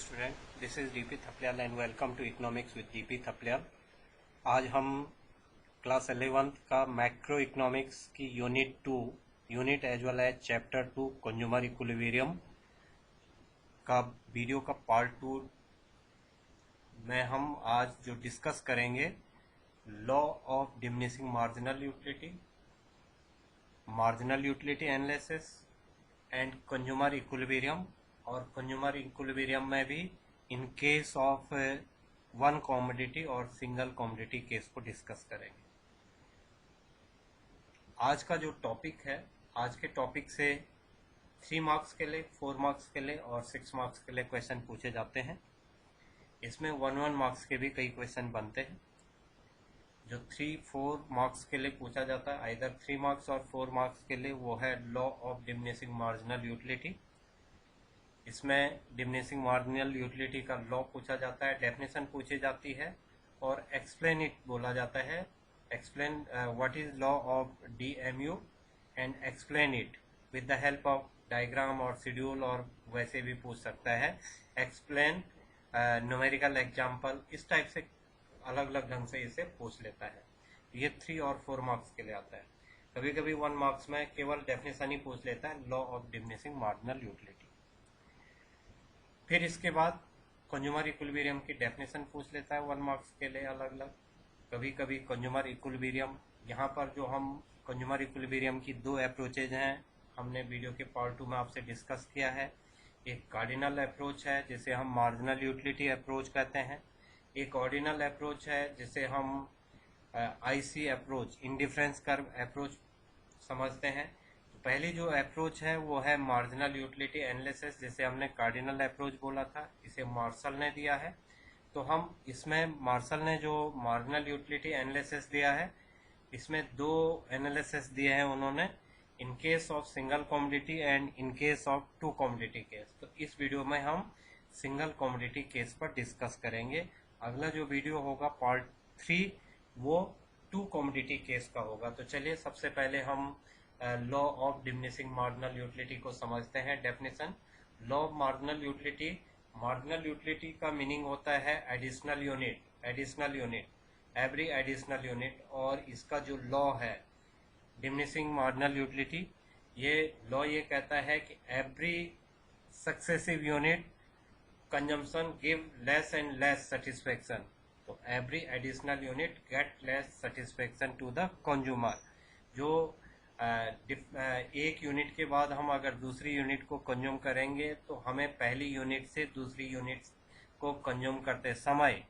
Student, this is DP Thapliyal and welcome to economics with DP Thapliyal. आज हम class 11th का macro economics की unit as well as chapter 2 consumer equilibrium का video का part 2 में हम आज जो डिस्कस करेंगे law of diminishing marginal utility analysis and consumer equilibrium. और कंज्यूमर इक्विलिब्रियम में भी in case of one commodity और सिंगल कमोडिटी केस को डिस्कस करेंगे। आज का जो टॉपिक है, आज के टॉपिक से 3 मार्क्स के लिए, 4 मार्क्स के लिए और 6 मार्क्स के लिए क्वेश्चन पूछे जाते हैं। इसमें 1 मार्क्स के भी कई क्वेश्चन बनते हैं। जो 3-4 मार्क्स के लिए पूछा जाता है, आइदर 3 मार्क्स और 4 मार्क्स के लिए, वो है law of diminishing marginal utility. इसमें डिमिनिशिंग मार्जिनल यूटिलिटी का लॉ पूछा जाता है, डेफिनेशन पूछी जाती है और एक्सप्लेन इट बोला जाता है। Explain what is law of DMU and explain it with the help of diagram और शेड्यूल, और वैसे भी पूछ सकता है एक्सप्लेन न्यूमेरिकल एग्जाम्पल। इस टाइप से अलग अलग ढंग से इसे पूछ लेता है। ये 3 और 4 मार्क्स के लिए आता है। कभी कभी 1 मार्क्स में केवल डेफिनेशन ही पूछ लेता है, law of diminishing marginal utility. फिर इसके बाद कंज्यूमर इक्विलिब्रियम की डेफिनेशन पूछ लेता है 1 मार्क्स के लिए अलग अलग। कभी कभी कंज्यूमर इक्विलिब्रियम, यहाँ पर जो हम कंज्यूमर इक्विलिब्रियम की 2 अप्रोचेज हैं, हमने वीडियो के पार्ट 2 में आपसे डिस्कस किया है। एक कार्डिनल अप्रोच है जिसे हम मार्जिनल यूटिलिटी अप्रोच कहते हैं। एक ऑर्डिनल अप्रोच है जिसे हम IC approach, indifference curve approach समझते हैं। तो पहली जो अप्रोच है वो है मार्जिनल यूटिलिटी एनालिसिस, जिसे हमने कार्डिनल अप्रोच बोला था। इसे मार्शल ने दिया है। तो हम इसमें मार्शल ने जो मार्जिनल यूटिलिटी एनालिसिस दिया है, इसमें 2 एनालिसिस दिए हैं उन्होंने, इन case of single commodity and in case of 2 commodity case. तो इस वीडियो में हम सिंगल कमोडिटी केस पर डिस्कस करेंगे। अगला जो वीडियो होगा पार्ट 3, वो 2 कमोडिटी केस का होगा। तो चलिए सबसे पहले हम law of diminishing marginal utility को समझते हैं। Definition, law of marginal utility का मीनिंग होता है additional unit, every additional unit. और इसका जो लॉ है डिमिनिशिंग मार्जिनल यूटिलिटी, ये लॉ ये कहता है कि every successive unit consumption give less and less satisfaction. तो every additional unit get less satisfaction to the consumer. जो एक यूनिट के बाद हम अगर दूसरी यूनिट को कंज्यूम करेंगे, तो हमें पहली यूनिट से दूसरी यूनिट को कंज्यूम करते समय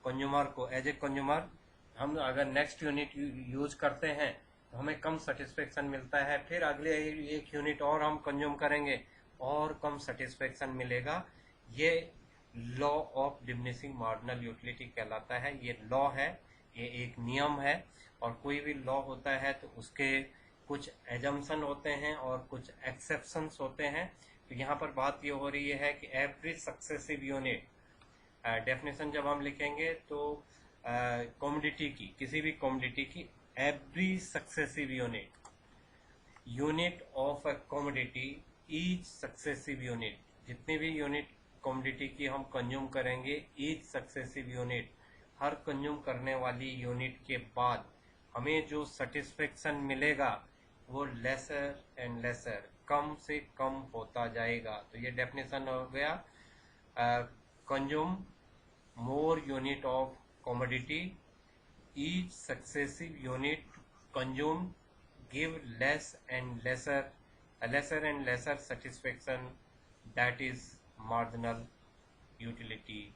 कंज्यूमर को, एज ए कंज्यूमर, हम अगर नेक्स्ट यूनिट यूज करते हैं तो हमें कम सेटिस्फेक्शन मिलता है। फिर अगले एक यूनिट और हम कंज्यूम करेंगे और कम सेटिस्फेक्शन मिलेगा। ये law of diminishing marginal utility कहलाता है। ये लॉ है, ये एक नियम है। और कोई भी लॉ होता है तो उसके कुछ एजम्पशन होते हैं और कुछ एक्सेप्शंस होते हैं। तो यहाँ पर बात ये हो रही है कि एवरी सक्सेसिव यूनिट, डेफिनेशन जब हम लिखेंगे तो कमोडिटी की, किसी भी कमोडिटी की, every successive unit of a commodity, each successive unit, जितनी भी यूनिट कमोडिटी की हम कंज्यूम करेंगे, ईच सक्सेसिव यूनिट, हर कंज्यूम करने वाली यूनिट के बाद हमें जो सेटिस्फेक्शन मिलेगा वो लेसर एंड लेसर, कम से कम होता जाएगा। तो ये डेफिनेशन हो गया, consume more unit of commodity, each successive unit consume give lesser and lesser satisfaction, that is marginal utility,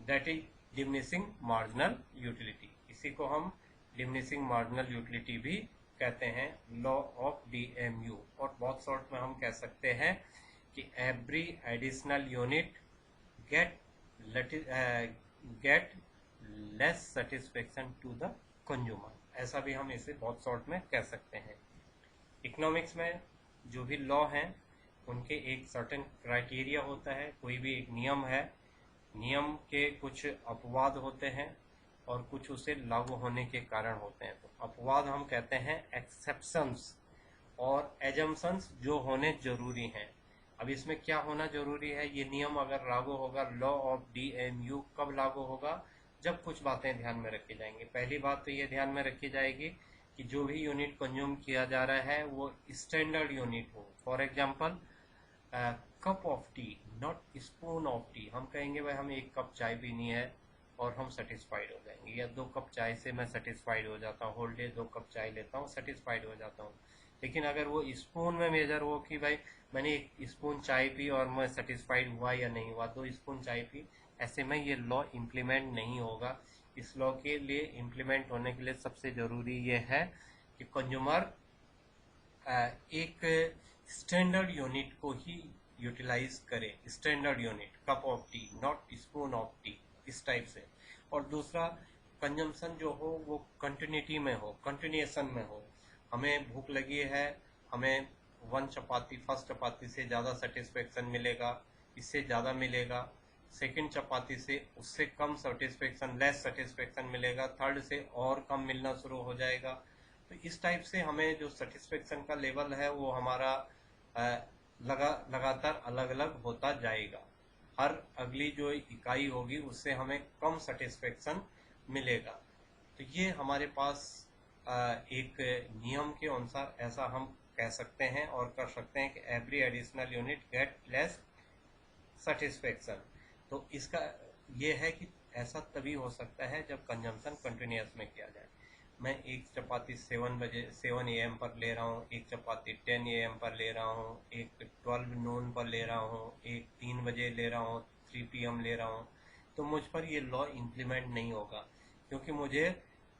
that is diminishing marginal utility. इसी को हम डिमिनिशिंग मार्जिनल यूटिलिटी भी कहते हैं, लॉ ऑफ DMU। और बहुत शॉर्ट में हम कह सकते हैं कि every additional unit get less satisfaction to the consumer. ऐसा भी हम इसे बहुत शॉर्ट में कह सकते हैं। इकोनॉमिक्स में जो भी लॉ हैं उनके एक सर्टेन क्राइटेरिया होता है, कोई भी एक नियम है, नियम के कुछ अपवाद होते हैं और कुछ उसे लागू होने के कारण होते हैं। तो अपवाद हम कहते हैं एक्सेप्शंस, और एजम्पशंस जो होने जरूरी हैं। अब इसमें क्या होना जरूरी है, ये नियम अगर लागू होगा, लॉ ऑफ DMU कब लागू होगा, जब कुछ बातें ध्यान में रखी जाएंगी। पहली बात तो ये ध्यान में रखी जाएगी कि जो भी यूनिट कंज्यूम किया जा रहा है वो स्टैंडर्ड यूनिट हो। For example cup of T, not spoon of T. हम कहेंगे भाई हमें 1 कप चाय पीनी है और हम सेटिस्फाइड हो जाएंगे, या 2 कप चाय से मैं सेटिस्फाइड हो जाता हूँ, होल डे 2 कप चाय लेता हूँ, सेटिस्फाइड हो जाता हूँ। लेकिन अगर वो स्पून में मेजर हो कि भाई मैंने 1 स्पून चाय पी और मैं सेटिस्फाइड हुआ या नहीं हुआ, 2 स्पून चाय पी, ऐसे में ये लॉ इम्प्लीमेंट नहीं होगा। इस लॉ के लिए इम्प्लीमेंट होने के लिए सबसे ज़रूरी ये है कि कंज्यूमर एक स्टैंडर्ड यूनिट को ही यूटिलाइज करे, standard unit cup of T, not spoon of T, इस टाइप से। और दूसरा, कंजम्पशन जो हो वो कंटिन्यूटी में हो, कंटिन्यूएशन में हो। हमें भूख लगी है, हमें 1 चपाती, फर्स्ट चपाती से ज़्यादा सेटिस्फेक्शन मिलेगा, इससे ज़्यादा मिलेगा, सेकंड चपाती से उससे कम सेटिस्फेक्शन, लेस सेटिस्फेक्शन मिलेगा, थर्ड से और कम मिलना शुरू हो जाएगा। तो इस टाइप से हमें जो सेटिस्फेक्शन का लेवल है वो हमारा लगातार अलग अलग होता जाएगा। हर अगली जो इकाई होगी उससे हमें कम सेटिस्फेक्शन मिलेगा। तो ये हमारे पास एक नियम के अनुसार ऐसा हम कह सकते हैं और कर सकते हैं कि every additional unit get less satisfaction. तो इसका ये है कि ऐसा तभी हो सकता है जब कंजम्पशन कंटिन्यूस में किया जाए। मैं 1 चपाती 7 AM पर ले रहा हूँ, 1 चपाती 10 AM पर ले रहा हूँ, एक 12 नून पर ले रहा हूँ, एक 3 बजे ले रहा हूँ, 3 PM ले रहा हूँ, तो मुझ पर ये लॉ इम्प्लीमेंट नहीं होगा, क्योंकि मुझे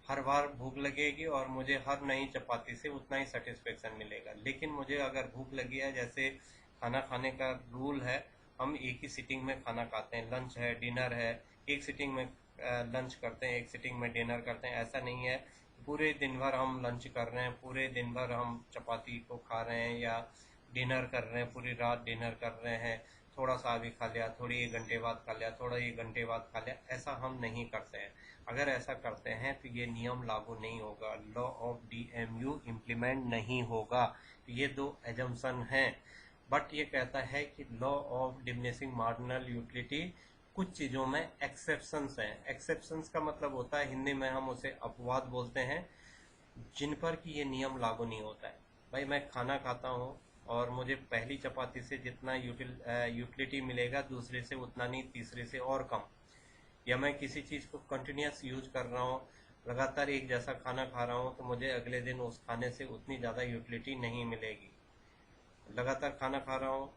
हर बार भूख लगेगी और मुझे हर नई चपाती से उतना ही सेटिस्फेक्शन मिलेगा। लेकिन मुझे अगर भूख लगी है, जैसे खाना खाने का रूल है, हम एक ही सिटिंग में खाना खाते हैं, लंच है, डिनर है, एक सिटिंग में लंच करते हैं, एक सिटिंग में डिनर करते हैं। ऐसा नहीं है पूरे दिन भर हम लंच कर रहे हैं, पूरे दिन भर हम चपाती को खा रहे हैं या डिनर कर रहे हैं, पूरी रात डिनर कर रहे हैं, थोड़ा सा अभी खा लिया, थोड़ी 1 घंटे बाद खा लिया, थोड़ा 1 घंटे बाद खा लिया, ऐसा हम नहीं करते हैं। अगर ऐसा करते हैं तो ये नियम लागू नहीं होगा, लॉ ऑफ DMU इम्प्लीमेंट नहीं होगा। ये 2 एजम्पशन हैं। बट ये कहता है कि law of diminishing marginal utility कुछ चीज़ों में एक्सेप्शंस हैं। एक्सेप्शंस का मतलब होता है, हिंदी में हम उसे अपवाद बोलते हैं, जिन पर कि ये नियम लागू नहीं होता है। भाई मैं खाना खाता हूँ और मुझे पहली चपाती से जितना यूटिलिटी मिलेगा, दूसरे से उतना नहीं, तीसरे से और कम। या मैं किसी चीज़ को कंटिन्यूस यूज कर रहा हूँ, लगातार एक जैसा खाना खा रहा हूँ, तो मुझे अगले दिन उस खाने से उतनी ज़्यादा यूटिलिटी नहीं मिलेगी। लगातार खाना खा रहा हूँ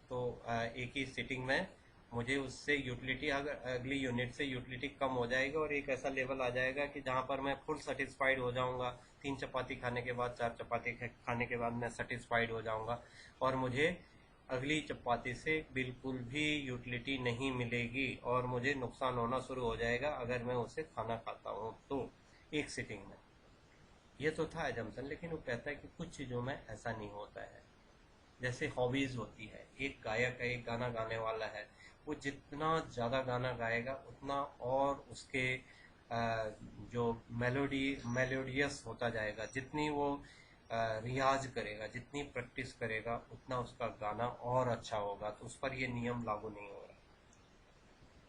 तो एक ही सिटिंग में मुझे उससे यूटिलिटी, अगर अगली यूनिट से यूटिलिटी कम हो जाएगा और एक ऐसा लेवल आ जाएगा कि जहाँ पर मैं फुल सेटिस्फाइड हो जाऊँगा। 3 चपाती खाने के बाद, 4 चपाती खाने के बाद मैं सेटिस्फाइड हो जाऊँगा और मुझे अगली चपाती से बिल्कुल भी यूटिलिटी नहीं मिलेगी और मुझे नुकसान होना शुरू हो जाएगा अगर मैं उसे खाना खाता हूँ तो एक सिटिंग में। ये तो था एजम्पशन, लेकिन वो कहता है कि कुछ चीज़ों में ऐसा नहीं होता है। जैसे हॉबीज होती है, एक गायक है, एक गाना गाने वाला है, वो जितना ज़्यादा गाना गाएगा उतना और उसके जो मेलोडियस होता जाएगा। जितनी वो रियाज करेगा, जितनी प्रैक्टिस करेगा, उतना उसका गाना और अच्छा होगा। तो उस पर ये नियम लागू नहीं होगा,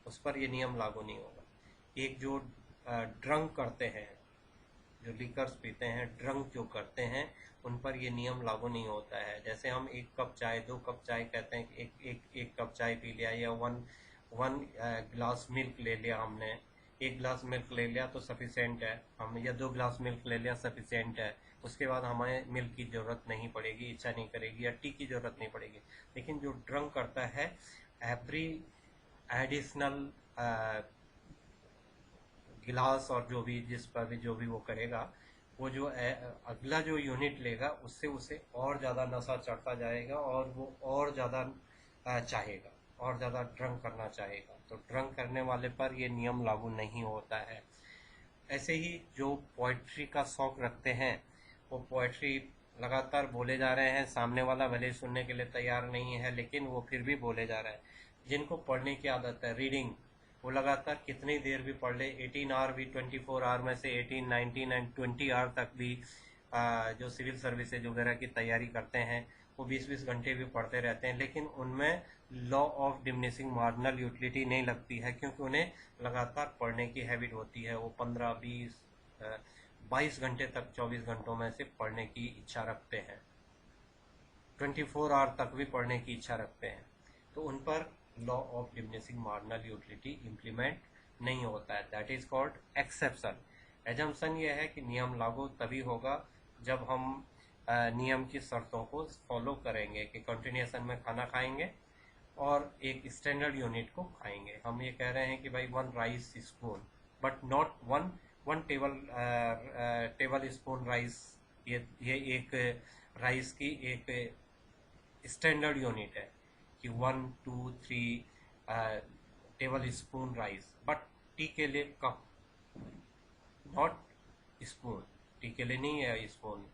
उस पर ये नियम लागू नहीं होगा। एक जो ड्रंक करते हैं, जो लिकर्स पीते हैं, ड्रंक जो करते हैं, उन पर ये नियम लागू नहीं होता है। जैसे हम 1 कप चाय, 2 कप चाय कहते हैं, एक कप चाय पी लिया, या वन ग्लास मिल्क ले लिया हमने, 1 ग्लास मिल्क ले लिया तो सफिशेंट है हम, या 2 ग्लास मिल्क ले लिया सफिशेंट है। उसके बाद हमें मिल्क की ज़रूरत नहीं पड़ेगी, इच्छा नहीं करेगी, या टी की ज़रूरत नहीं पड़ेगी। लेकिन जो ड्रंक करता है, एवरी एडिशनल गिलास और जो भी, जिस पर भी जो भी वो करेगा, वो जो अगला जो यूनिट लेगा उससे उसे और ज़्यादा नशा चढ़ता जाएगा और वो और ज़्यादा चाहेगा, और ज़्यादा ड्रंक करना चाहेगा। तो ड्रंक करने वाले पर ये नियम लागू नहीं होता है। ऐसे ही जो पोइट्री का शौक़ रखते हैं, वो पोइट्री लगातार बोले जा रहे हैं, सामने वाला भले सुनने के लिए तैयार नहीं है लेकिन वो फिर भी बोले जा रहा है। जिनको पढ़ने की आदत है, रीडिंग, वो लगातार कितनी देर भी पढ़ ले, 18 आवर भी, 24 आवर में से 18, 19 एंड 20 आवर तक भी जो सिविल सर्विसेज वगैरह की तैयारी करते हैं वो 20-20 घंटे भी पढ़ते रहते हैं, लेकिन उनमें law of diminishing marginal utility नहीं लगती है, क्योंकि उन्हें लगातार पढ़ने की हैबिट होती है। वो 15, 20, 22 घंटे तक 24 घंटों में से पढ़ने की इच्छा रखते हैं, 24 आवर तक भी पढ़ने की इच्छा रखते हैं। तो उन पर law of diminishing marginal utility implement नहीं होता है। That is called exception. Assumption ये है कि नियम लागू तभी होगा जब हम नियम की शर्तों को फॉलो करेंगे कि कंटिन्यूएशन में खाना खाएंगे और एक स्टैंडर्ड यूनिट को खाएंगे। हम ये कह रहे हैं कि भाई 1 rice spoon, but not one table spoon rice. ये एक राइस की एक स्टैंडर्ड यूनिट है कि 1, 2, 3 table spoon rice, but T के लिए कप, नॉट स्पून। टी के लिए नहीं है स्पून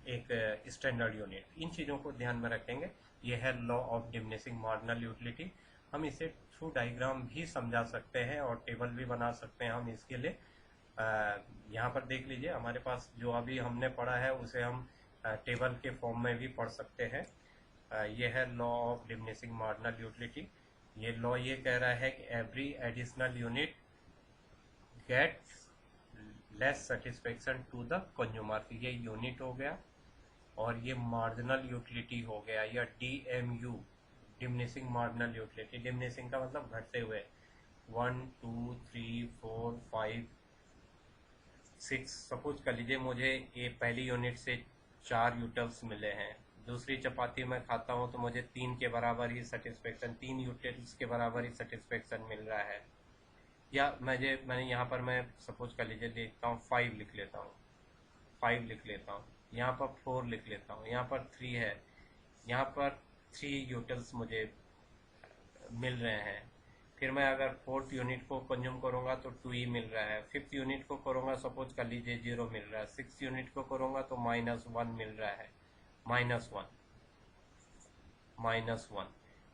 एक स्टैंडर्ड यूनिट। इन चीज़ों को ध्यान में रखेंगे। यह है law of diminishing marginal utility. हम इसे थ्रू डायग्राम भी समझा सकते हैं और टेबल भी बना सकते हैं। हम इसके लिए यहाँ पर देख लीजिए, हमारे पास जो अभी हमने पढ़ा है उसे हम टेबल के फॉर्म में भी पढ़ सकते हैं। यह है law of diminishing marginal utility. ये लॉ ये कह रहा है कि every additional unit gets less satisfaction to the consumer. ये यूनिट हो गया और ये मार्जिनल यूटिलिटी हो गया, या DMU, diminishing marginal utility. Diminishing का मतलब घटते हुए। 1, 2, 3, 4, 5, 6। सपोज कर लीजिए मुझे ये पहली यूनिट से 4 यूटल्स मिले हैं, दूसरी चपाती मैं खाता हूँ तो मुझे 3 के बराबर ही सेटिस्फेक्शन, 3 यूटल्स के बराबर ही सेटिस्फेक्शन मिल रहा है। या मैंने यहाँ पर मैं सपोज कर लीजिए देखता हूँ 5 लिख लेता हूँ, 5 लिख लेता हूँ, यहाँ पर 4 लिख लेता हूँ, यहाँ पर 3 है, यहाँ पर 3 यूटल्स मुझे मिल रहे हैं। फिर मैं अगर 4th यूनिट को कंज्यूम करूँगा तो 2 ही मिल रहा है। 5th यूनिट को करूँगा सपोज कर लीजिए 0 मिल रहा है। 6th यूनिट को करूँगा तो -1 मिल रहा है, -1।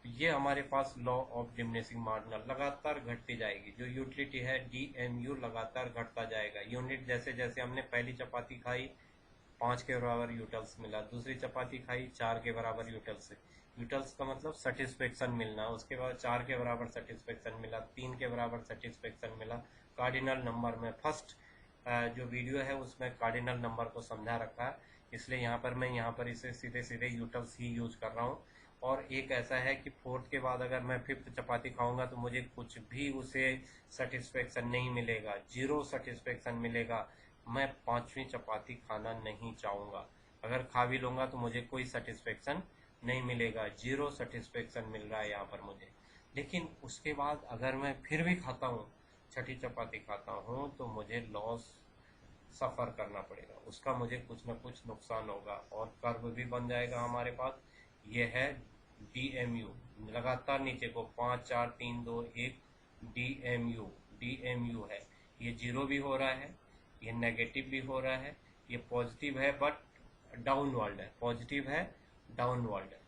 ये हमारे पास लॉ ऑफ डिमिनिशिंग मार्जिनल लगातार घटती जाएगी। जो यूटिलिटी है DMU लगातार घटता जाएगा। यूनिट जैसे जैसे हमने पहली चपाती खाई 5 के बराबर यूटल्स मिला, दूसरी चपाती खाई 4 के बराबर यूटल्स। यूटल्स का मतलब सेटिस्फेक्शन मिलना, उसके बाद 4 के बराबर सेटिस्फेक्शन मिला, 3 के बराबर सेटिस्फेक्शन मिला। कार्डिनल नंबर में फर्स्ट जो वीडियो है उसमें कार्डिनल नंबर को समझा रखा है, इसलिए यहाँ पर मैं इसे सीधे सीधे यूटल्स ही यूज कर रहा हूँ। और एक ऐसा है कि 4th के बाद अगर मैं 5th चपाती खाऊंगा तो मुझे कुछ भी उसे सेटिस्फेक्शन नहीं मिलेगा, 0 सेटिस्फेक्शन मिलेगा। मैं 5वीं चपाती खाना नहीं चाहूँगा। अगर खा भी लूँगा तो मुझे कोई सेटिस्फेक्शन नहीं मिलेगा, 0 सेटिस्फेक्शन मिल रहा है यहाँ पर मुझे। लेकिन उसके बाद अगर मैं फिर भी खाता हूँ, 6ठी चपाती खाता हूँ, तो मुझे लॉस सफ़र करना पड़ेगा, उसका मुझे कुछ ना कुछ नुकसान होगा और कर्व भी बन जाएगा हमारे पास। ये है DMU, लगातार नीचे को 5, 4, 3, 2, 1 DMU है। ये 0 भी हो रहा है, ये नेगेटिव भी हो रहा है, ये पॉजिटिव है बट डाउनवर्ड है, पॉजिटिव है डाउनवर्ड है।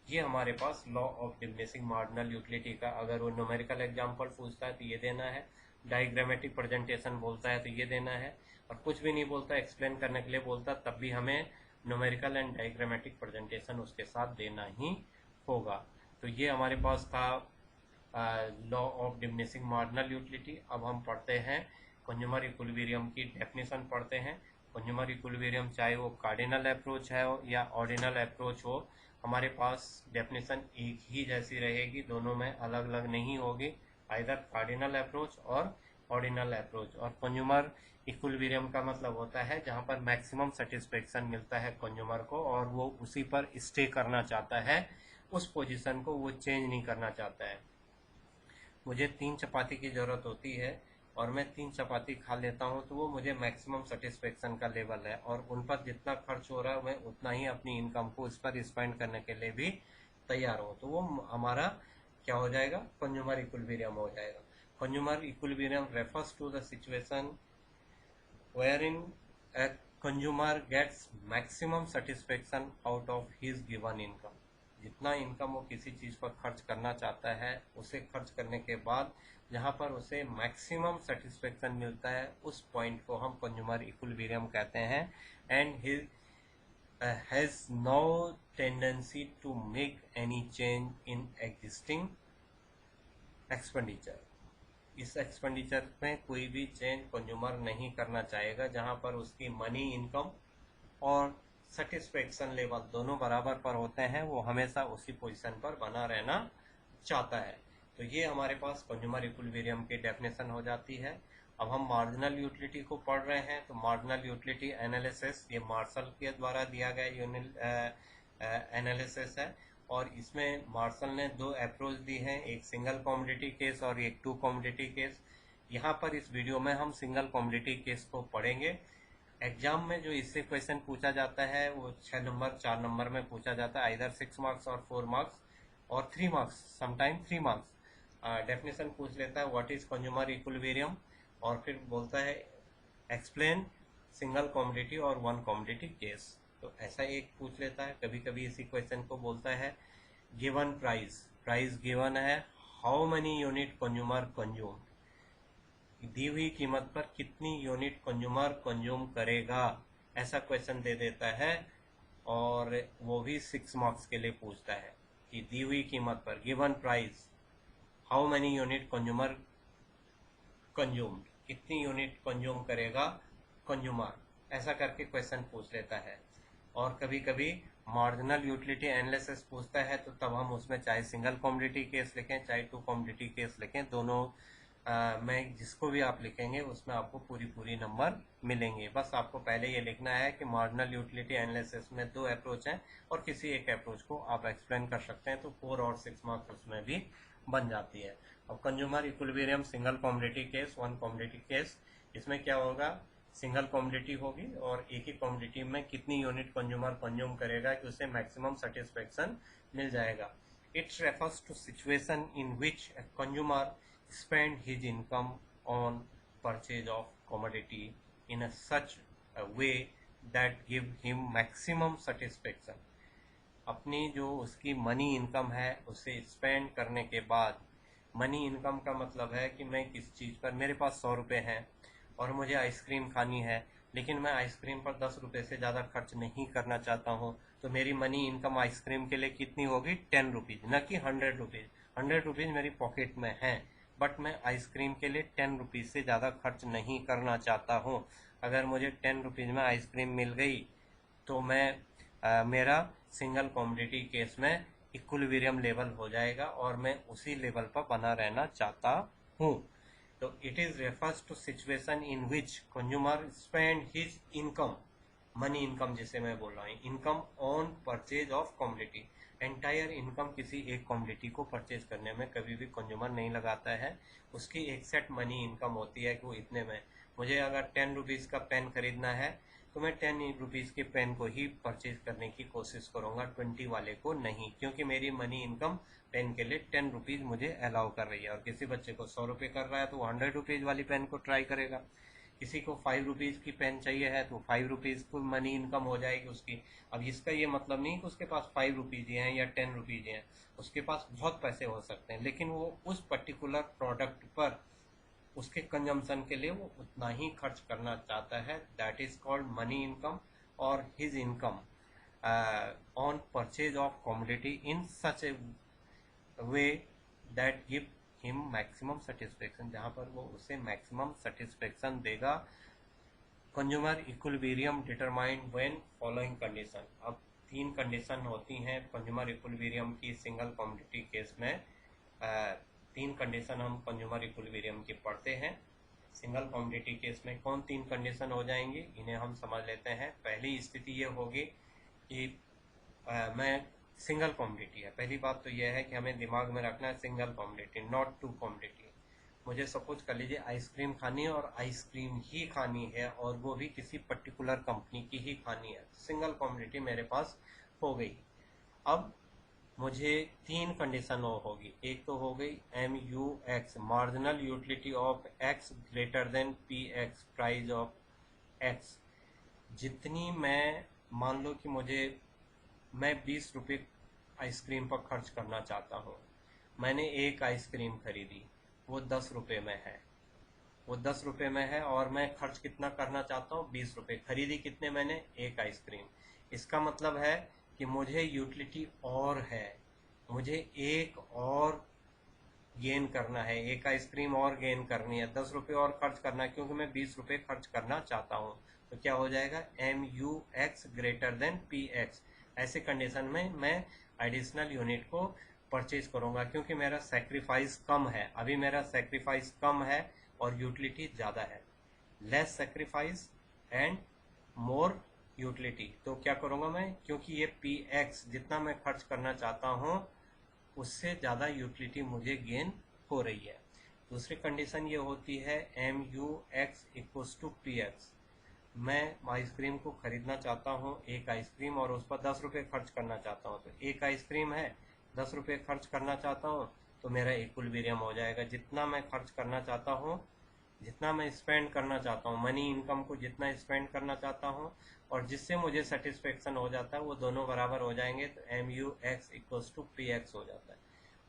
ये हमारे पास law of diminishing marginal utility का, अगर वो न्यूमेरिकल एग्जांपल पूछता है तो ये देना है, डायग्रामेटिक प्रेजेंटेशन बोलता है तो ये देना है, और कुछ भी नहीं बोलता, एक्सप्लेन करने के लिए बोलता, तब भी हमें न्यूमेरिकल एंड डायग्रामेटिक प्रेजेंटेशन उसके साथ देना ही होगा। तो ये हमारे पास था law of diminishing marginal utility. अब हम पढ़ते हैं कंज्यूमर इक्विलिब्रियम की डेफिनेशन पढ़ते हैं। कंज्यूमर इक्विलिब्रियम चाहे वो कार्डिनल अप्रोच है या ऑर्डिनल अप्रोच हो, हमारे पास डेफिनेशन एक ही जैसी रहेगी, दोनों में अलग अलग नहीं होगी, आइदर कार्डिनल अप्रोच और ऑर्डिनल अप्रोच। और कंज्यूमर इक्विलिब्रियम का मतलब होता है जहां पर मैक्सिमम सेटिस्फेक्शन मिलता है कंज्यूमर को और वो उसी पर स्टे करना चाहता है, उस पोजीशन को वो चेंज नहीं करना चाहता है। मुझे 3 चपाती की ज़रूरत होती है और मैं 3 चपाती खा लेता हूँ, तो वो मुझे मैक्सिमम सेटिस्फेक्शन का लेवल है, और उन पर जितना खर्च हो रहा है मैं उतना ही अपनी इनकम को इस पर स्पेंड करने के लिए भी तैयार हूँ। तो वो हमारा क्या हो जाएगा, कंज्यूमर इक्विलिब्रियम हो जाएगा। Consumer equilibrium refers to the situation wherein a consumer gets maximum satisfaction out of his given income। जितना इनकम वो किसी चीज़ पर खर्च करना चाहता है, उसे खर्च करने के बाद जहाँ पर उसे मैक्सिमम सेटिस्फेक्शन मिलता है, उस पॉइंट को हम कंज्यूमर इक्विलिब्रियम कहते हैं। And has no tendency to make any change in existing expenditure. इस एक्सपेंडिचर में कोई भी चेंज कंज्यूमर नहीं करना चाहेगा, जहां पर उसकी मनी इनकम और सेटिस्फेक्शन लेवल दोनों बराबर पर होते हैं, वो हमेशा उसी पोजीशन पर बना रहना चाहता है। तो ये हमारे पास कंज्यूमर इक्विलिब्रियम की डेफिनेशन हो जाती है। अब हम मार्जिनल यूटिलिटी को पढ़ रहे हैं, तो मार्जिनल यूटिलिटी एनालिसिस ये मार्शल के द्वारा दिया गया एनालिसिस है, और इसमें मार्शल ने दो अप्रोच दी हैं, एक सिंगल कमोडिटी केस और एक टू कमोडिटी केस। यहाँ पर इस वीडियो में हम सिंगल कमोडिटी केस को पढ़ेंगे। एग्जाम में जो इससे क्वेश्चन पूछा जाता है वो 6 नंबर 4 नंबर में पूछा जाता है, आइदर 6 मार्क्स और 4 मार्क्स और 3 मार्क्स, समटाइम 3 मार्क्स। डेफिनेशन पूछ लेता है व्हाट इज कंज्यूमर इक्विलिब्रियम, और फिर बोलता है एक्सप्लेन सिंगल कमोडिटी और वन कमोडिटी केस। तो ऐसा एक पूछ लेता है। कभी कभी इसी क्वेश्चन को बोलता है गिवन प्राइस गिवन है, how many unit consumer consume, दी हुई कीमत पर कितनी यूनिट कंज्यूमर कंज्यूम करेगा, ऐसा क्वेश्चन दे देता है। और वो भी 6 मार्क्स के लिए पूछता है कि दी हुई कीमत पर given price how many unit consumer consume, कितनी यूनिट कंज्यूम करेगा कंज्यूमर, ऐसा करके क्वेश्चन पूछ लेता है। और कभी कभी मार्जिनल यूटिलिटी एनालिसिस पूछता है, तो तब हम उसमें चाहे सिंगल कमोडिटी केस लिखें चाहे टू कमोडिटी केस लिखें, दोनों में जिसको भी आप लिखेंगे उसमें आपको पूरी नंबर मिलेंगे। बस आपको पहले ये लिखना है कि मार्जिनल यूटिलिटी एनालिसिस में दो अप्रोच हैं और किसी एक अप्रोच को आप एक्सप्लेन कर सकते हैं, तो 4 और 6 मार्क्स उसमें भी बन जाती है। अब consumer equilibrium single commodity case, one commodity case, इसमें क्या होगा, सिंगल कमोडिटी होगी और एक ही कमोडिटी में कितनी यूनिट कंज्यूमर कंज्यूम करेगा कि उसे मैक्सिमम सेटिस्फेक्शन मिल जाएगा। It refers to situation in which a consumer spend his income on purchase of commodity in a such a way that give him maximum satisfaction। अपनी जो उसकी मनी इनकम है उसे स्पेंड करने के बाद, मनी इनकम का मतलब है कि मैं किस चीज़ पर, मेरे पास 100 रुपये हैं और मुझे आइसक्रीम खानी है, लेकिन मैं आइसक्रीम पर 10 रुपये से ज़्यादा खर्च नहीं करना चाहता हूँ, तो मेरी मनी इनकम आइसक्रीम के लिए कितनी होगी, 10 रुपीज़, न कि 100 रुपीज़। 100 रुपीज़ मेरी पॉकेट में है, बट मैं आइसक्रीम के लिए 10 रुपीज़ से ज़्यादा खर्च नहीं करना चाहता हूँ। अगर मुझे 10 रुपीज़ में आइसक्रीम मिल गई तो मैं मेरा सिंगल कमोडिटी केस में इक्विलिब्रियम लेवल हो जाएगा और मैं उसी लेवल पर बना रहना चाहता हूँ। तो it is refers to situation in which consumer spend his income, money income जिसे मैं बोल रहा हूँ, income on purchase of commodity. Entire income किसी एक कमोडिटी को परचेज करने में कभी भी कंज्यूमर नहीं लगाता है, उसकी एक सेट मनी इनकम होती है कि वो इतने में, मुझे अगर 10 रुपीज़ का पेन खरीदना है तो मैं 10 रुपीज़ के पेन को ही परचेज करने की कोशिश करूँगा, 20 वाले को नहीं, क्योंकि मेरी मनी इनकम पेन के लिए 10 रुपीज़ मुझे अलाउ कर रही है। और किसी बच्चे को 100 रुपये कर रहा है तो वो 100 रुपीज़ वाली पेन को ट्राई करेगा। किसी को 5 रुपीज़ की पेन चाहिए है तो 5 रुपीज़ को मनी इनकम हो जाएगी उसकी। अब इसका ये मतलब नहीं कि उसके पास 5 रुपीज़ ही हैं या 10 रुपीज़ हैं, उसके पास बहुत पैसे हो सकते हैं, लेकिन वो उस पर्टिकुलर प्रोडक्ट पर उसके कंजम्पशन के लिए वो उतना ही खर्च करना चाहता है। That is called money income और his income on purchase of commodity in such a way that give him maximum satisfaction, जहाँ पर वो उसे मैक्सिमम सेटिस्फेक्शन देगा। Consumer equilibrium determined when following condition. अब 3 कंडीशन होती हैं कंज्यूमर इक्विलिब्रियम की सिंगल कमोडिटी केस में। 3 कंडीशन हम कंज्यूमर इक्विलिब्रियम की पढ़ते हैं। सिंगल कमोडिटी केस में कौन 3 कंडीशन हो जाएंगी, इन्हें हम समझ लेते हैं। पहली स्थिति ये होगी कि मैं सिंगल कमोडिटी है, पहली बात तो यह है कि हमें दिमाग में रखना है single commodity, not two commodity. मुझे सपोज कर लीजिए आइसक्रीम खानी है और आइसक्रीम ही खानी है और वो भी किसी पर्टिकुलर कंपनी की ही खानी है, सिंगल कमोडिटी मेरे पास हो गई। अब मुझे 3 कंडीशन होगी, एक तो हो गई MUX, marginal utility of X greater than PX, price of X। जितनी मैं, मान लो कि मैं 20 रुपये आइसक्रीम पर खर्च करना चाहता हूँ, मैंने एक आइसक्रीम खरीदी, वो 10 रुपये में है, वो 10 रुपये में है और मैं खर्च कितना करना चाहता हूँ, 20 रुपये। खरीदी कितने मैंने, एक आइसक्रीम। इसका मतलब है कि मुझे यूटिलिटी और है, मुझे एक और गेन करना है, एक आइसक्रीम और गेन करनी है, 10 रुपये और खर्च करना है, क्योंकि मैं 20 रुपये खर्च करना चाहता हूँ। तो क्या हो जाएगा, MUX ग्रेटर देन PX। ऐसे कंडीशन में मैं एडिशनल यूनिट को परचेज करूँगा, क्योंकि मेरा सेक्रीफाइस कम है। अभी मेरा सेक्रीफाइस कम है और यूटिलिटी ज़्यादा है। Less sacrifice and more utility. तो क्या करूँगा मैं, क्योंकि ये PX जितना मैं खर्च करना चाहता हूँ उससे ज़्यादा यूटिलिटी मुझे गेन हो रही है। दूसरी कंडीशन ये होती है MUX इक्वल्स टू PX। मैं आइसक्रीम को खरीदना चाहता हूँ, एक आइसक्रीम, और उस पर 10 रुपये खर्च करना चाहता हूँ। तो एक आइसक्रीम है, 10 रुपये खर्च करना चाहता हूँ, तो मेरा इक्विलिब्रियम हो जाएगा। जितना मैं खर्च करना चाहता हूँ, जितना मैं स्पेंड करना चाहता हूँ, मनी इनकम को जितना स्पेंड करना चाहता हूँ और जिससे मुझे सेटिस्फेक्शन हो जाता है, वो दोनों बराबर हो जाएंगे। तो MUX इक्वल्स टू PX हो जाता है।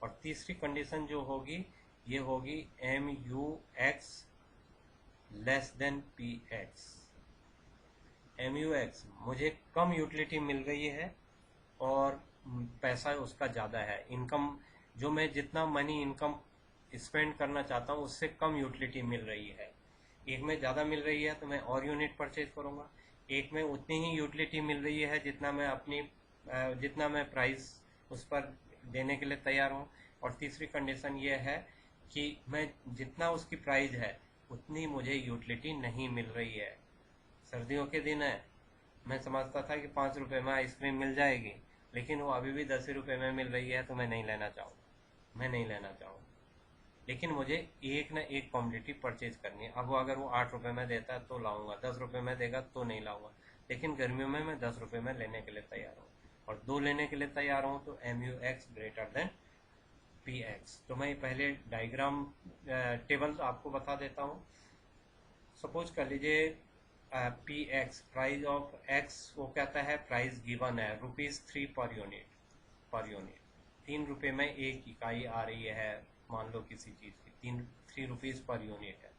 और तीसरी कंडीशन जो होगी, ये होगी MUX less than PX। MUX मुझे कम यूटिलिटी मिल रही है और पैसा उसका ज़्यादा है, इनकम जो मैं जितना मनी इनकम स्पेंड करना चाहता हूँ उससे कम यूटिलिटी मिल रही है। एक में ज़्यादा मिल रही है तो मैं और यूनिट परचेज करूँगा, एक में उतनी ही यूटिलिटी मिल रही है जितना मैं प्राइस उस पर देने के लिए तैयार हूँ। और तीसरी कंडीशन ये है कि मैं जितना उसकी प्राइस है उतनी मुझे यूटिलिटी नहीं मिल रही है। सर्दियों के दिन है, मैं समझता था कि 5 रुपये में आइसक्रीम मिल जाएगी, लेकिन वो अभी भी 10 ही रुपये में मिल रही है, तो मैं नहीं लेना चाहूँगा। लेकिन मुझे एक ना एक क्वांटिटी परचेज करनी है। अब वो अगर वो 8 रुपये में देता है तो लाऊंगा, 10 रुपये में देगा तो नहीं लाऊंगा, लेकिन गर्मियों में मैं 10 रुपये में लेने के लिए तैयार हूँ और 2 लेने के लिए तैयार हूँ। तो MUX ग्रेटर देन PX। तो मैं पहले डायग्राम टेबल आपको बता देता हूँ। सपोज कर लीजिए PX प्राइस ऑफ X, वो कहता है प्राइस गिवन है ₹3 पर यूनिट। 3 रुपये में एक इकाई आ रही है, मान लो किसी चीज़ की 3 रुपीज़ पर यूनिट है।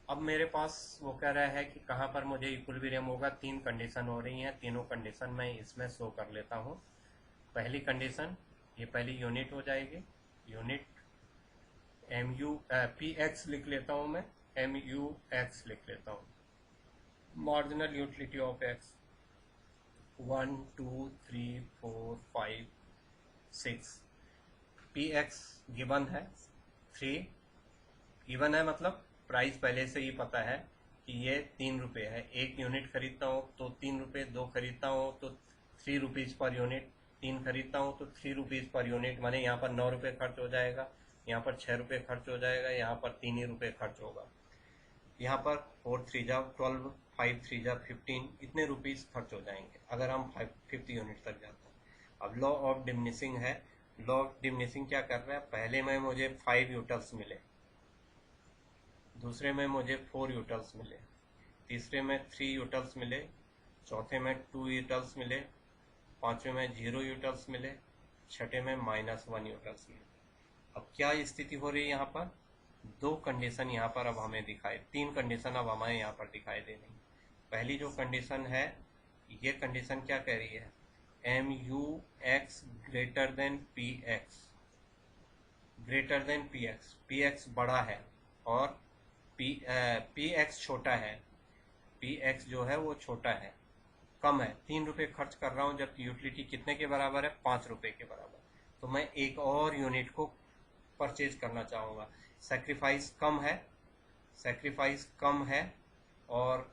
अब मेरे पास वो कह रहा है कि कहाँ पर मुझे इक्विलिब्रियम होगा। 3 कंडीशन हो रही हैं, तीनों कंडीशन मैं इसमें शो कर लेता हूँ। पहली कंडीशन, ये पहली यूनिट हो जाएगी, यूनिट PX लिख लेता हूँ मैं, MUX लिख लेता हूँ। Marginal utility of X 1 2 3 4 5 6। PX given है 3, गिवन है मतलब प्राइस पहले से ही पता है कि ये 3 रुपये है। एक यूनिट खरीदता हूँ तो 3 रुपये, 2 खरीदता हूँ तो 3 रुपीज़ पर यूनिट, 3 खरीदता हूँ तो 3 रुपीज़ पर यूनिट, माने यहाँ पर 9 रुपये खर्च हो जाएगा, यहाँ पर 6 रुपये खर्च हो जाएगा, यहाँ पर 3 ही रुपये खर्च होगा। यहाँ पर 4 3 जा 12, 5 3 जा 15, इतने रुपीज़ खर्च हो जाएंगे अगर हम 50 यूनिट तक जाते हैं। अब लॉ ऑफ डिमिनिशिंग है। लॉ ऑफ डिमिनिशिंग क्या कर रहा है, पहले में मुझे 5 यूटल्स मिले, दूसरे में मुझे 4 यूटल्स मिले, तीसरे में 3 यूटल्स मिले, चौथे में 2 यूटल्स मिले, पांचवें में 0 यूटल्स मिले, छठे में -1 यूटल्स मिले। अब क्या स्थिति हो रही है यहाँ पर, 2 कंडीशन यहाँ पर अब हमें दिखाई, 3 कंडीशन अब हमें यहाँ पर दिखाई दे रही। पहली जो कंडीशन है, ये कंडीशन क्या कह रही है, MUX greater than PX, greater than PX, PX बड़ा है और PX छोटा है, PX जो है वो छोटा है, कम है। 3 रुपये खर्च कर रहा हूँ, जबकि यूटिलिटी कितने के बराबर है, 5 रुपये के बराबर। तो मैं एक और यूनिट को परचेज करना चाहूँगा। सेक्रीफाइस कम है और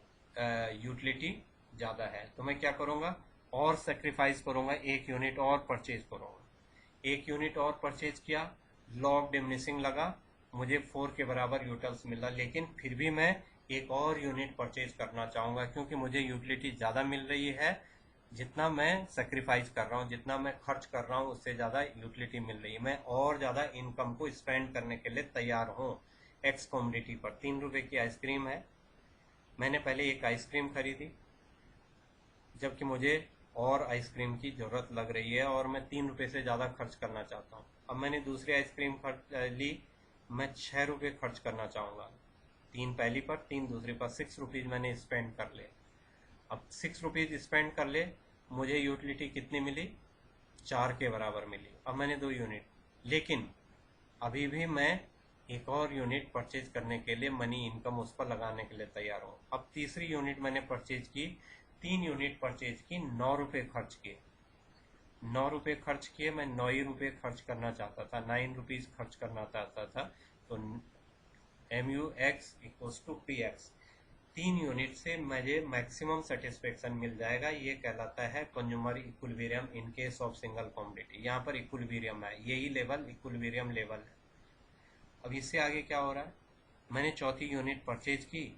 यूटिलिटी ज़्यादा है, तो मैं क्या करूँगा, और सेक्रीफाइस करूँगा, एक यूनिट और परचेज करूँगा। एक यूनिट और परचेज किया, लॉ ऑफ डिमिनिशिंग लगा, मुझे 4 के बराबर यूटल्स मिला, लेकिन फिर भी मैं एक और यूनिट परचेज करना चाहूँगा, क्योंकि मुझे यूटिलिटी ज़्यादा मिल रही है। जितना मैं सेक्रीफाइस कर रहा हूँ, जितना मैं खर्च कर रहा हूँ, उससे ज़्यादा यूटिलिटी मिल रही है। मैं और ज़्यादा इनकम को स्पेंड करने के लिए तैयार हूँ। एक्स कमोडिटी पर 3 रुपये की आइसक्रीम है, मैंने पहले एक आइसक्रीम खरीदी, जबकि मुझे और आइसक्रीम की ज़रूरत लग रही है और मैं 3 रुपये से ज़्यादा खर्च करना चाहता हूँ। अब मैंने दूसरी आइसक्रीम ली, मैं 6 रुपये खर्च करना चाहूँगा, 3 पहली पर 3 दूसरी पर, 6 रुपीज़ मैंने स्पेंड कर लिया। अब 6 रुपीज़ स्पेंड कर ले, मुझे यूटिलिटी कितनी मिली, 4 के बराबर मिली। अब मैंने 2 यूनिट, लेकिन अभी भी मैं एक और यूनिट परचेज करने के लिए मनी इनकम उस पर लगाने के लिए तैयार हूँ। अब तीसरी यूनिट मैंने परचेज की, 3 यूनिट परचेज की, 9 रुपये खर्च किए, 9 रुपये खर्च किए, मैं 9 ही रुपये खर्च करना चाहता था, 9 रुपीज़ खर्च करना चाहता था। तो MUX equals to PX, 3 unit से मुझे मैक्सिमम सेटिस्फेक्शन मिल जाएगा। ये कहलाता है consumer equilibrium in case of single commodity. यहाँ पर इक्विलिब्रियम है, यही लेवल इक्विलिब्रियम लेवल है। अब इससे आगे क्या हो रहा है, मैंने चौथी यूनिट परचेज की,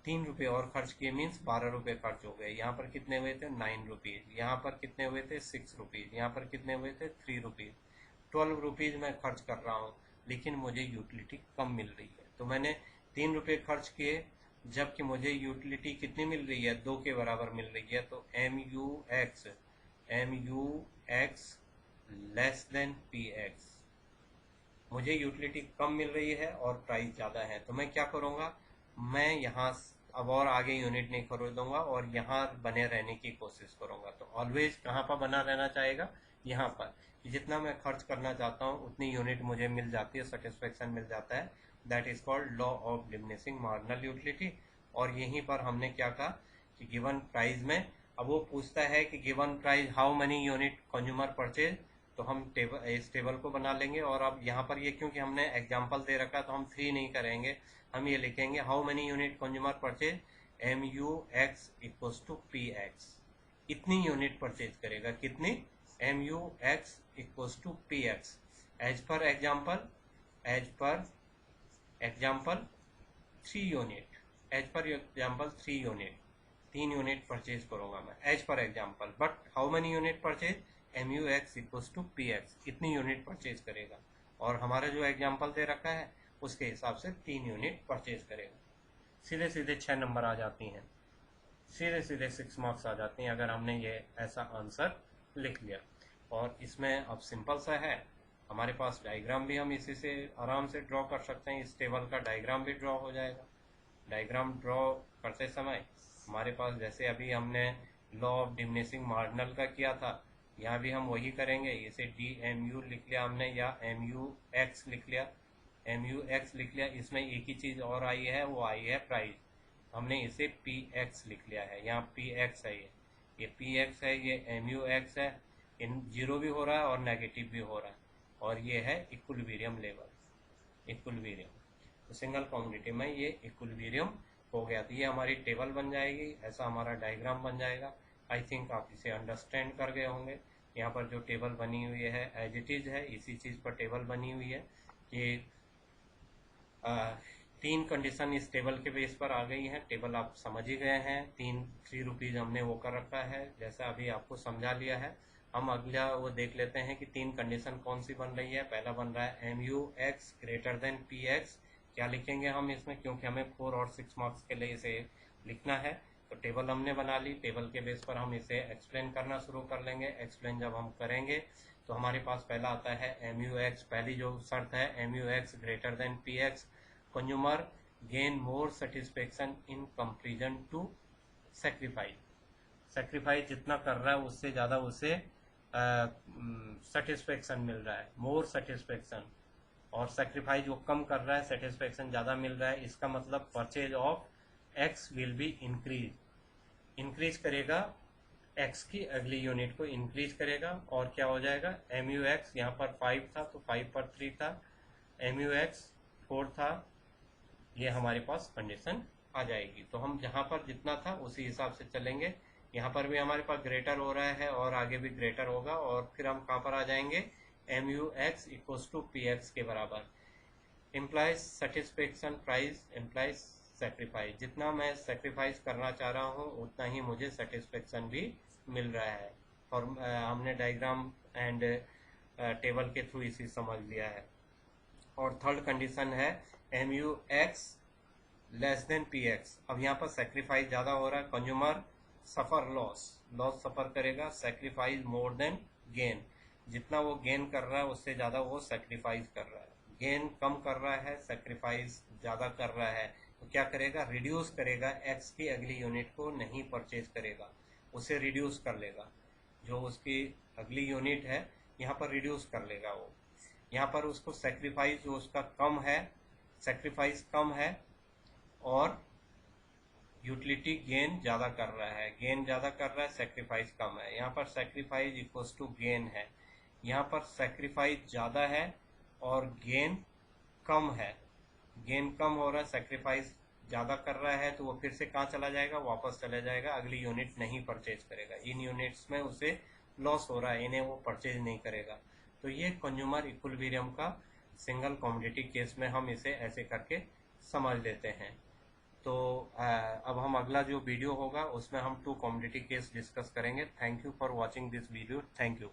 3 रुपये और खर्च किए, मीन्स 12 रुपये खर्च हो गए। यहाँ पर कितने हुए थे, 9 रुपीज़। यहाँ पर कितने हुए थे, 6 रुपीज़। यहाँ पर कितने हुए थे, 3 रुपीज़। 12 रुपीज़ मैं खर्च कर रहा हूँ, लेकिन मुझे यूटिलिटी कम मिल रही है। तो मैंने 3 रुपये खर्च किए, जबकि मुझे यूटिलिटी कितनी मिल रही है, 2 के बराबर मिल रही है। तो MUX लेस देन PX, मुझे यूटिलिटी कम मिल रही है और प्राइस ज़्यादा है। तो मैं क्या करूँगा, मैं यहाँ अब और आगे यूनिट नहीं खरीदूंगा और यहाँ बने रहने की कोशिश करूँगा। तो ऑलवेज कहाँ पर बना रहना चाहेगा, यहाँ पर, कि जितना मैं खर्च करना चाहता हूँ उतनी यूनिट मुझे मिल जाती है, सेटिस्फेक्शन मिल जाता है। That is called law of diminishing marginal utility. और यहीं पर हमने क्या कहा कि गिवन प्राइस में, अब वो पूछता है कि given price how many unit consumer purchase, तो हम इस टेबल को बना लेंगे। और अब यहाँ पर ये क्योंकि हमने एग्जाम्पल दे रखा है तो हम 3 नहीं करेंगे, हम ये लिखेंगे how many unit consumer purchase MUX equals to PX। इतनी यूनिट परचेज करेगा, कितनी, MUX equals to PX। As per example 3 unit, as per example 3 unit, 3 unit purchase करूंगा मैं as per example. But how many unit purchase, MUX equals to PX, इतनी unit purchase करेगा। और हमारा जो एग्जाम्पल दे रखा है उसके हिसाब से 3 यूनिट परचेज करेगा। सीधे सीधे 6 नंबर आ जाती हैं, सीधे सीधे 6 मार्क्स आ जाती हैं अगर हमने ये ऐसा आंसर लिख लिया। और इसमें अब सिंपल सा है, हमारे पास डायग्राम भी हम इसी से आराम से ड्रॉ कर सकते हैं। इस टेबल का डायग्राम भी ड्रॉ हो जाएगा। डायग्राम ड्रॉ करते समय हमारे पास, जैसे अभी हमने लॉ ऑफ डिमिनिशिंग मार्जिनल का किया था, यहाँ भी हम वही करेंगे। इसे DMU लिख लिया हमने, या MUX लिख लिया, MUX लिख लिया। इसमें एक ही चीज़ और आई है, वो आई है प्राइस, हमने इसे PX लिख लिया है। यहाँ PX है, ये PX है, ये MUX है। इन जीरो भी हो रहा है और नेगेटिव भी हो रहा है। और ये है इक्विलिब्रियम लेवल, इक्विलिब्रियम। तो सिंगल कमोडिटी में ये इक्विलिब्रियम हो गया। तो ये हमारी टेबल बन जाएगी, ऐसा हमारा डायग्राम बन जाएगा। आई थिंक आप इसे अंडरस्टैंड कर गए होंगे। यहाँ पर जो टेबल बनी हुई है एज इट इज़ है, इसी चीज़ पर टेबल बनी हुई है कि 3 कंडीशन इस टेबल के बेस पर आ गई हैं। टेबल आप समझ ही गए हैं, 3 रुपीज़ हमने वो कर रखा है, जैसा अभी आपको समझा लिया है। हम अगला वो देख लेते हैं कि 3 कंडीशन कौन सी बन रही है। पहला बन रहा है MUX ग्रेटर देन PX। क्या लिखेंगे हम इसमें, क्योंकि हमें 4 और 6 मार्क्स के लिए इसे लिखना है। तो टेबल हमने बना ली, टेबल के बेस पर हम इसे एक्सप्लेन करना शुरू कर लेंगे। एक्सप्लेन जब हम करेंगे तो हमारे पास पहला आता है MUX। पहली जो शर्त है MUX greater than PX, consumer gain more satisfaction in comparison to sacrifice. Sacrifice जितना कर रहा है उससे ज़्यादा उसे सेटिस्फेक्शन मिल रहा है, मोर सेटिस्फेक्शन। और सेक्रीफाइस वो कम कर रहा है, सेटिस्फेक्शन ज़्यादा मिल रहा है। इसका मतलब purchase of X will be increase, increase करेगा X की अगली यूनिट को इंक्रीज करेगा। और क्या हो जाएगा, MUX यहाँ पर 5 था तो 5 पर 3 था, MUX 4 था, ये हमारे पास कंडीशन आ जाएगी। तो हम जहाँ पर जितना था उसी हिसाब से चलेंगे। यहाँ पर भी हमारे पास ग्रेटर हो रहा है और आगे भी ग्रेटर होगा। और फिर हम कहाँ पर आ जाएंगे, MUX इक्वल्स टू PX के बराबर। Implies satisfaction price implies sacrifice, जितना मैं सेक्रीफाइस करना चाह रहा हूँ उतना ही मुझे सेटिस्फेक्शन भी मिल रहा है। और हमने डायग्राम एंड टेबल के थ्रू इसी समझ लिया है। और थर्ड कंडीशन है MUX लेस देन PX। अब यहाँ पर सेक्रीफाइस ज़्यादा हो रहा है, कंज्यूमर सफ़र लॉस, लॉस सफ़र करेगा, सेक्रीफाइस मोर देन गेन। जितना वो गेन कर रहा है उससे ज़्यादा वो सेक्रीफाइस कर रहा है। गेन कम कर रहा है, सेक्रीफाइस ज़्यादा कर रहा है। तो क्या करेगा, रिड्यूस करेगा, एक्स की अगली यूनिट को नहीं परचेज करेगा, उसे रिड्यूस कर लेगा। जो उसकी अगली यूनिट है यहाँ पर रिड्यूस कर लेगा वो। यहाँ पर उसको सेक्रीफाइस जो उसका कम है, सेक्रीफाइस कम है और यूटिलिटी गेन ज़्यादा कर रहा है, गेन ज़्यादा कर रहा है, सेक्रीफाइस कम है। यहाँ पर सेक्रीफाइस इक्वल्स टू गेन है, यहाँ पर सेक्रीफाइस ज़्यादा है और गेन कम है। गेन कम हो रहा है, सेक्रीफाइस ज़्यादा कर रहा है, तो वो फिर से कहाँ चला जाएगा, वापस चला जाएगा, अगली यूनिट नहीं परचेज करेगा। इन यूनिट्स में उसे लॉस हो रहा है, इन्हें वो परचेज नहीं करेगा। तो ये कंज्यूमर इक्विलिब्रियम का सिंगल कमोडिटी केस में हम इसे ऐसे करके समझ लेते हैं। तो अब हम अगला जो वीडियो होगा उसमें हम 2 कमोडिटी केस डिस्कस करेंगे। Thank you for watching this video. Thank you.